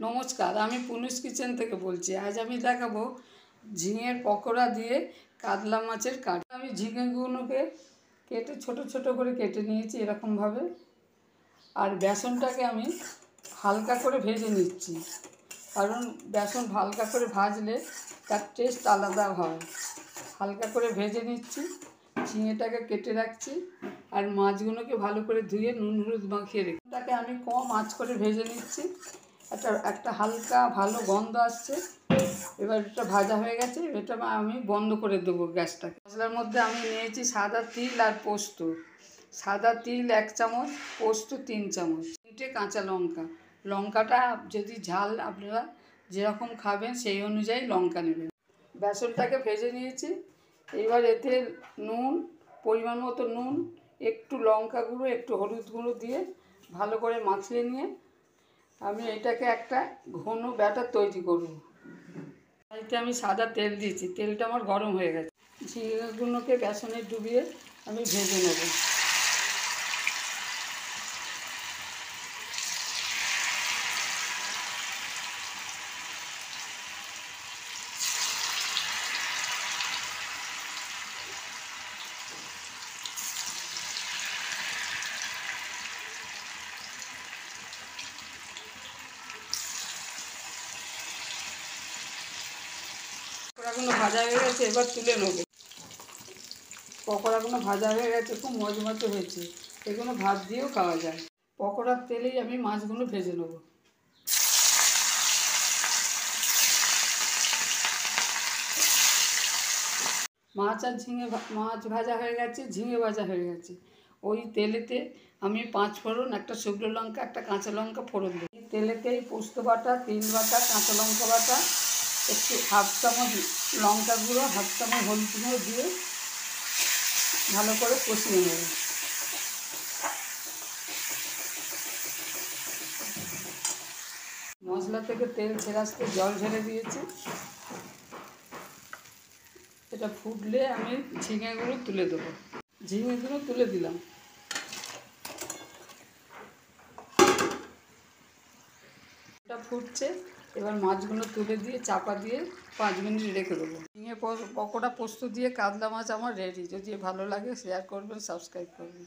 নমস্কার, আমি পুনুস কিচেন থেকে বলছি। আজ আমি দেখাবো ঝিঙের পকোড়া দিয়ে কাতলা মাছের কাটা। আমি ঝিঙেগুলোকে কেটে ছোট ছোট করে কেটে নিয়েছি এরকমভাবে। আর বেসনটাকে আমি হালকা করে ভেজে নিচ্ছি, কারণ বেসন হালকা করে ভাজলে তার টেস্ট আলাদা হয়। হালকা করে ভেজে নিচ্ছি, ঝিঙেটাকে কেটে রাখছি, আর মাছগুলোকে ভালো করে ধুয়ে নুন হলুদ মাখিয়ে রেখে তাকে আমি কম আঁচ করে ভেজে নিচ্ছি। একটা হালকা ভালো গন্ধ আসছে। এবার এটা ভাজা হয়ে গেছে, এটা আমি বন্ধ করে দেবো গ্যাসটাকে। মশলার মধ্যে আমি নিয়েছি সাদা তিল আর পোস্ত। সাদা তিল 1 চামচ, পোস্ত 3 চামচ, 3টে কাঁচা লঙ্কা। লঙ্কাটা যদি ঝাল আপনারা যেরকম খাবেন সেই অনুযায়ী লঙ্কা নেবেন। বেসনটাকে ভেজে নিয়েছি। এবার এতে নুন, পরিমাণ মতো নুন, একটু লঙ্কা গুঁড়ো, একটু হলুদ গুঁড়ো দিয়ে ভালো করে মাখিয়ে নিয়ে আমি এটাকে একটা ঘন ব্যাটার তৈরি করব। এতে আমি সাদা তেল দিয়েছি, তেলটা আমার গরম হয়ে গেছে। ঝিঙেগুলোকে বেসনে ডুবিয়ে আমি ভেজে নেব। পকোড়াগুলো ভাজা হয়ে গেছে, এবার তুলে নেব। পকোড়াগুলো ভাজা হয়ে গেছে, খুব মচমচে হয়েছে। এগুলো ভাত দিয়েও খাওয়া যায়। পকোড়ার তেলেই আমি মাছগুলো ভেজে নেব। মাছ ভাজা হয়ে গেছে, ঝিঙে ভাজা হয়ে গেছে। ওই তেলেতে আমি 5 ফোড়ন, একটা শুকনো লঙ্কা, একটা কাঁচা লঙ্কা ফোড়ন দিই। এই তেলেতেই পোস্ত বাটা, তিল বাটা, কাঁচা লঙ্কা বাটা, একটু 1/2 চামচ লঙ্কা গুঁড়ো, 1/2 চামচ হলুদ গুঁড়ো দিয়ে ভালো করে কষিয়ে নেব। মশলা থেকে তেল ছেড়ে আসতে জল ঝেড়ে দিয়েছি। এটা ফুটলে আমি ঝিঙেগুলো তুলে দেবো। ঝিঙেগুলো তুলে দিলাম। এটা ফুটছে, এবার মাছগুলো তুলে দিয়ে চাপা দিয়ে 5 মিনিট রেখে দেবো। ঝিঙে পকোড়া পোস্ত দিয়ে কাতলা মাছ আমার রেডি। যদি ভালো লাগে শেয়ার করবেন, সাবস্ক্রাইব করবেন।